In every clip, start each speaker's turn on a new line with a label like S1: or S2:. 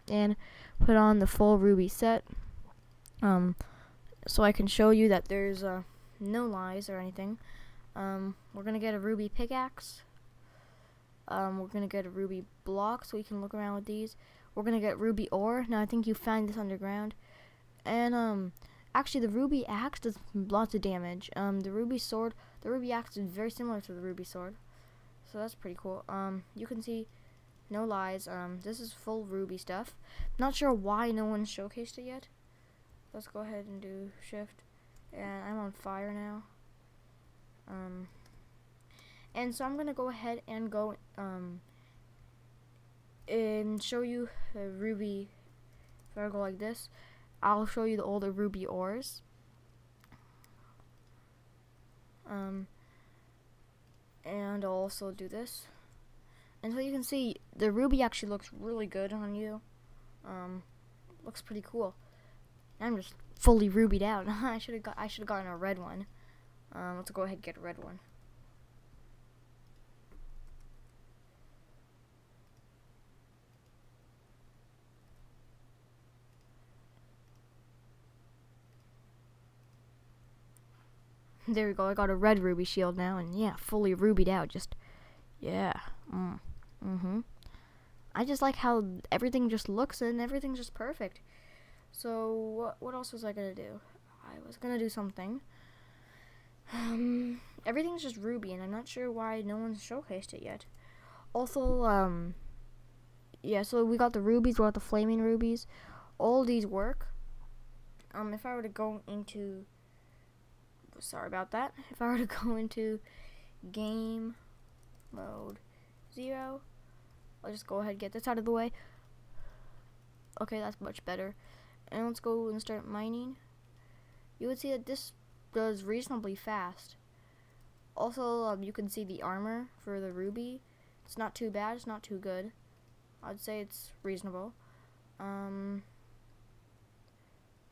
S1: and put on the full ruby set, so I can show you that there's no lies or anything. We're gonna get a ruby pickaxe. We're gonna get a ruby block so we can look around with these. We're gonna get ruby ore. Now I think you find this underground. And actually the ruby axe does lots of damage. The ruby sword, the ruby axe is very similar to the ruby sword, so that's pretty cool. You can see no lies. This is full ruby stuff. Not sure why no one's showcased it yet. Let's go ahead and do shift, and I'm on fire now. And so I'm gonna go ahead and go and show you the ruby. If I go like this, I'll show you the older ruby ores. And I'll also do this. And so you can see the ruby actually looks really good on you. Looks pretty cool. I'm just fully rubied out. I should have gotten a red one. Let's go ahead and get a red one. There we go. I got a red ruby shield now, and yeah, fully rubied out. Just yeah. I just like how everything just looks, and everything's just perfect. So what else was I gonna do? I was gonna do something. Everything's just ruby, and I'm not sure why no one's showcased it yet. Also, yeah, so we got the rubies, we got the flaming rubies. All these work. If I were to go into, sorry about that. If I were to go into game mode 0, I'll just go ahead and get this out of the way. Okay, that's much better. And let's go and start mining. You would see that this does reasonably fast. Also, you can see the armor for the ruby. It's not too bad, it's not too good. I'd say it's reasonable.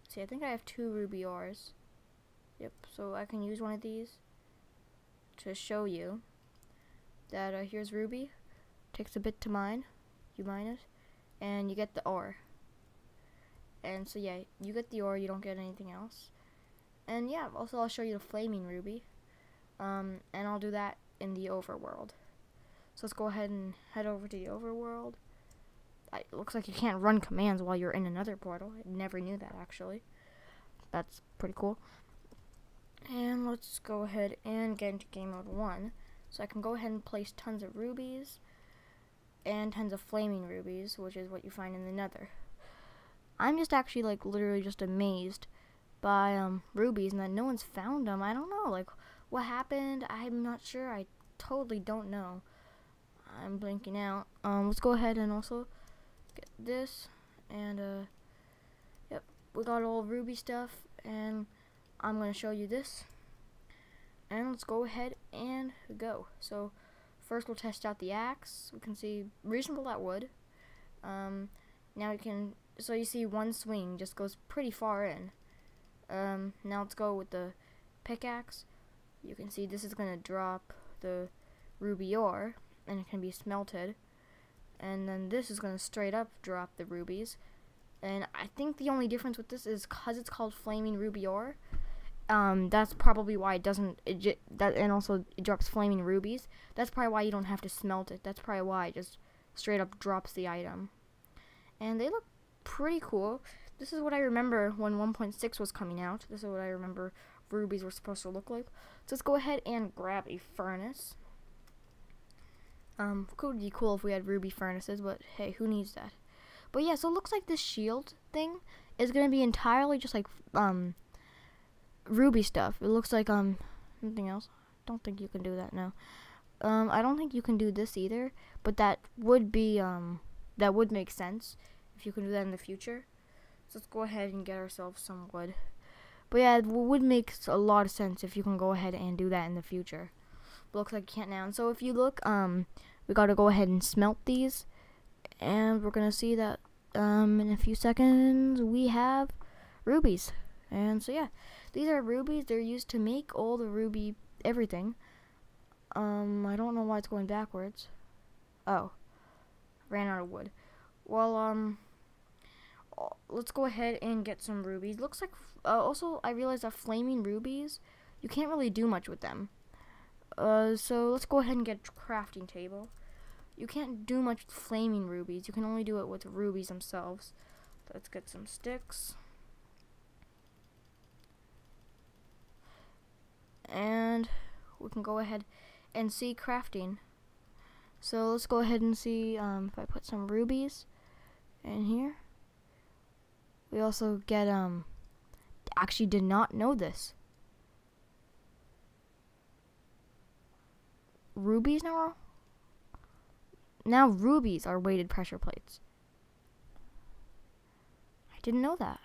S1: See, I think I have 2 ruby ores. Yep, so I can use one of these to show you that here's ruby. Takes a bit to mine. You mine it, and you get the ore. And so yeah, you get the ore, you don't get anything else. And yeah, also I'll show you the flaming ruby. And I'll do that in the overworld. So let's go ahead and head over to the overworld. It looks like you can't run commands while you're in another portal. I never knew that, actually. That's pretty cool. And let's go ahead and get into game mode 1. So I can go ahead and place tons of rubies and tons of flaming rubies, which is what you find in the nether. I'm just actually like literally just amazed by rubies, and that no one's found them. I don't know, like what happened. I'm not sure. I totally don't know. I'm blinking out. Let's go ahead and also get this, and yep, we got all ruby stuff, and I'm gonna show you this. And let's go ahead and go. So first we'll test out the axe. We can see reasonable at wood. Now you can, so you see one swing just goes pretty far in. Now let's go with the pickaxe. You can see this is gonna drop the ruby ore, and it can be smelted. And then this is gonna straight up drop the rubies. And I think the only difference with this is because it's called flaming ruby ore. That's probably why it doesn't, and also it drops flaming rubies. That's probably why you don't have to smelt it. That's probably why it just straight up drops the item. And they look pretty cool. This is what I remember when 1.6 was coming out. This is what I remember rubies were supposed to look like. So let's go ahead and grab a furnace. Could be cool if we had ruby furnaces, but hey, who needs that? But yeah, so it looks like this shield thing is gonna be entirely just like ruby stuff. It looks like nothing else. Don't think you can do that now. I don't think you can do this either, but that would be that would make sense if you can do that in the future. So let's go ahead and get ourselves some wood. But yeah, it would make a lot of sense if you can go ahead and do that in the future. But looks like you can't now. And so if you look, we gotta go ahead and smelt these, and we're gonna see that in a few seconds we have rubies. And so yeah, these are rubies. They're used to make all the ruby everything. I don't know why it's going backwards. Oh, ran out of wood. Well, let's go ahead and get some rubies. Looks like, also, I realized that flaming rubies, you can't really do much with them. So let's go ahead and get a crafting table. You can't do much with flaming rubies. You can only do it with rubies themselves. Let's get some sticks. And we can go ahead and see crafting. So let's go ahead and see if I put some rubies in here. We also get, actually did not know this. Rubies now rubies are weighted pressure plates. I didn't know that.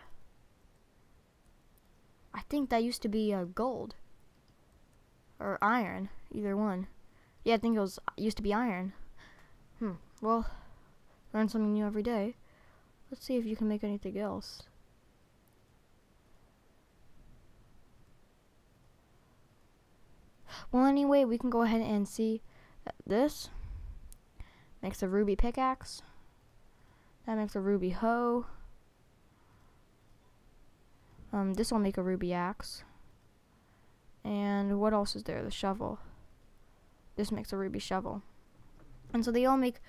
S1: I think that used to be gold or iron, either one. Yeah, I think it used to be iron. Well, learn something new every day. Let's see if you can make anything else. Well, anyway, we can go ahead and see that this makes a ruby pickaxe. That makes a ruby hoe. This will make a ruby axe. And what else is there? The shovel. This makes a ruby shovel. And so they all make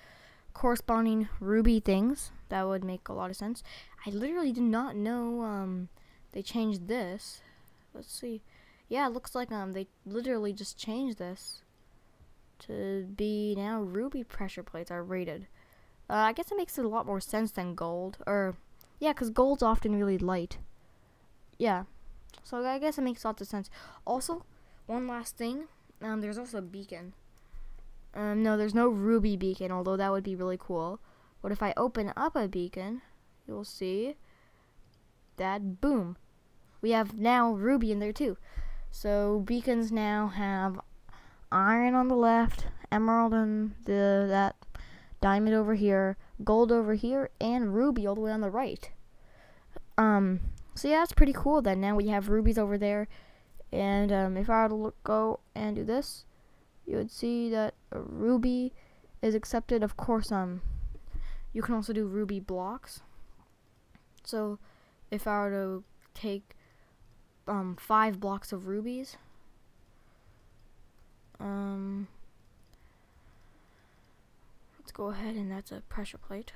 S1: corresponding ruby things. That would make a lot of sense. I literally did not know they changed this. Let's see. Yeah, it looks like they literally just changed this to be now ruby pressure plates are rated. I guess it makes a lot more sense than gold. Or, yeah, because gold's often really light. Yeah. So I guess it makes lots of sense. Also, one last thing. There's also a beacon. No, there's no ruby beacon, although that would be really cool. But if I open up a beacon, you'll see that, boom, we have now ruby in there too. So beacons now have iron on the left, emerald on that diamond over here, gold over here, and ruby all the way on the right. So yeah, that's pretty cool that now we have rubies over there. And if I were to go and do this, you would see that a ruby is accepted. Of course, you can also do ruby blocks. So if I were to take 5 blocks of rubies, let's go ahead, and that's a pressure plate.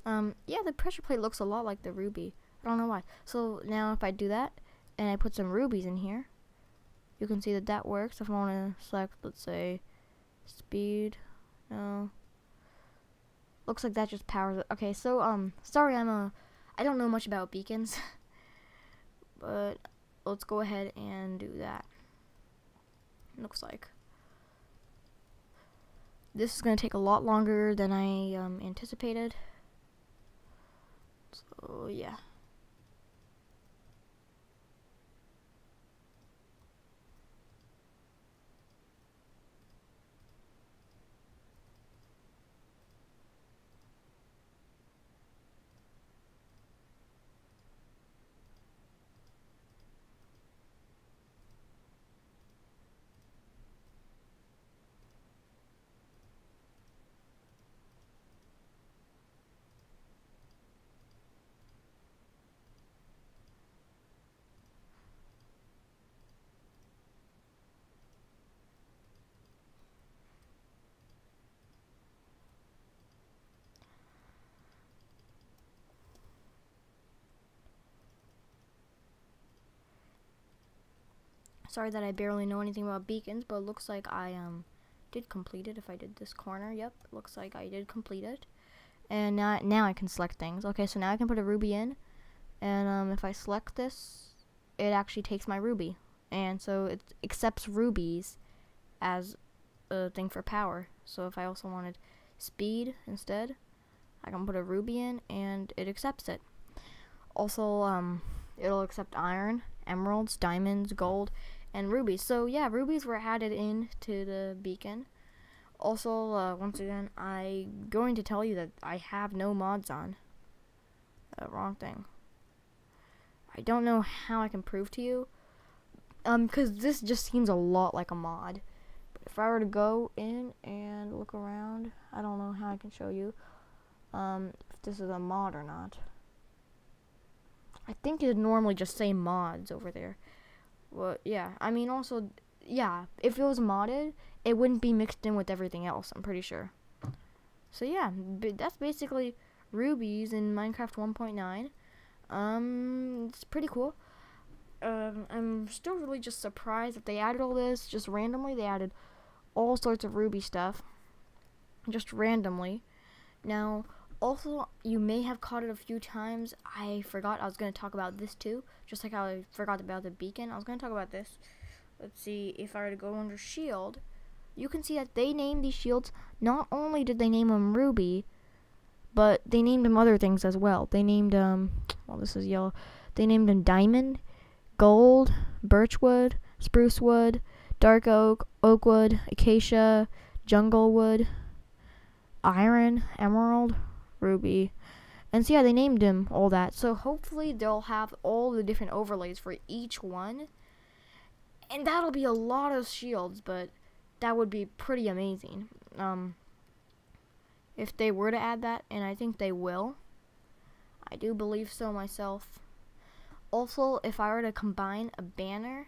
S1: Yeah, the pressure plate looks a lot like the ruby. I don't know why. So now if I do that and I put some rubies in here, you can see that that works. If I want to select, let's say, speed, no, looks like that just powers it. Okay, so sorry, I don't know much about beacons, but let's go ahead and do that. Looks like this is gonna take a lot longer than I anticipated. So yeah. Sorry that I barely know anything about beacons, but it looks like I did complete it. If I did this corner, yep, looks like I did complete it. And now I can select things. Okay, so now I can put a ruby in, and if I select this, it actually takes my ruby, and so it accepts rubies as a thing for power. So if I also wanted speed instead, I can put a ruby in, and it accepts it. Also, it'll accept iron, emeralds, diamonds, gold, and rubies. So yeah, rubies were added in to the beacon. Also, once again, I'm going to tell you that I have no mods on. Wrong thing. I don't know how I can prove to you, because this just seems a lot like a mod. But if I were to go in and look around, I don't know how I can show you if this is a mod or not. I think it'd normally just say mods over there. Well, yeah. I mean, also, yeah. If it was modded, it wouldn't be mixed in with everything else. I'm pretty sure. So yeah, that's basically Rubies in Minecraft 1.9. It's pretty cool. I'm still really just surprised that they added all this just randomly. They added all sorts of Ruby stuff just randomly. Now, also, you may have caught it a few times. I forgot I was going to talk about this too, just like how I forgot about the beacon. I was going to talk about this. Let's see, if I were to go under shield, you can see that they named these shields. Not only did they name them Ruby, but they named them other things as well. They named well, this is yellow. They named them Diamond, Gold, Birchwood, Sprucewood, Dark Oak, Oakwood, Acacia, Junglewood, Iron, Emerald, Ruby. And so yeah, they named them all that. So hopefully they'll have all the different overlays for each one. And that'll be a lot of shields, but that would be pretty amazing. If they were to add that, and I think they will. I do believe so myself. Also, if I were to combine a banner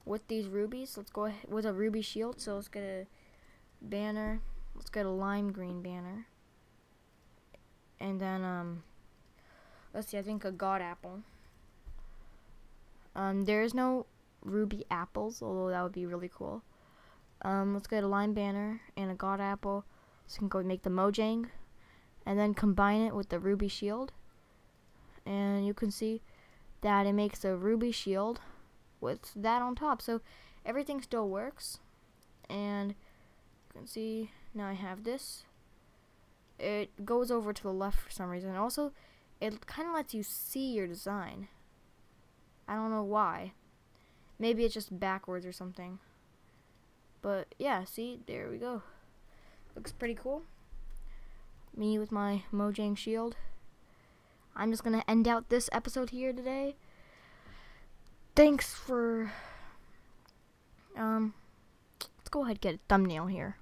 S1: with these rubies, let's go ahead with a ruby shield. So let's get a banner. Let's get a lime green banner. And then, let's see, I think a god apple. There is no ruby apples, although that would be really cool. Let's get a lime banner and a god apple. So we can go make the Mojang. And then combine it with the ruby shield. And you can see that it makes a ruby shield with that on top. So everything still works. And you can see now I have this. It goes over to the left for some reason. Also, it kind of lets you see your design. I don't know why. Maybe it's just backwards or something. But yeah, see, there we go. Looks pretty cool. Me with my Mojang shield. I'm just going to end out this episode here today. Thanks for... let's go ahead and get a thumbnail here.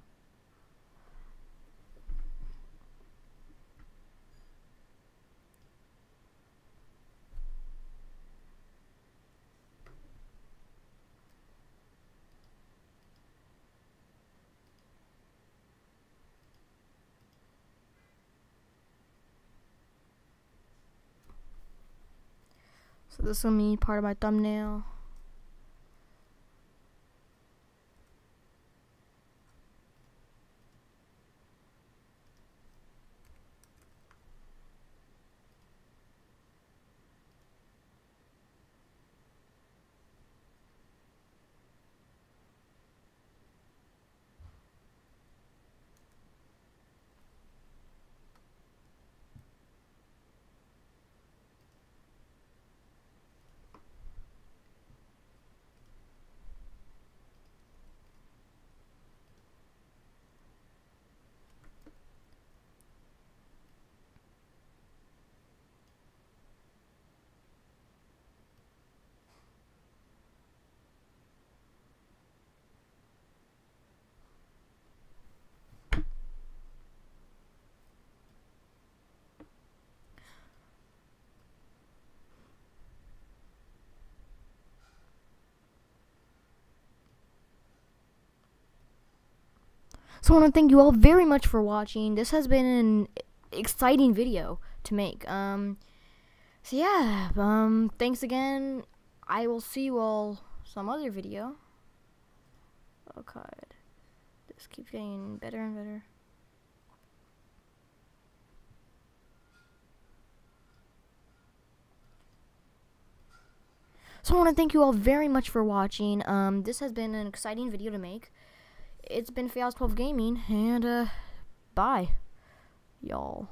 S1: So this will be part of my thumbnail. So I want to thank you all very much for watching. This has been an exciting video to make. So yeah, thanks again. I will see you all some other video. Oh god, this keeps getting better and better. So I want to thank you all very much for watching. This has been an exciting video to make. It's been Chaos12 Gaming, and bye, y'all.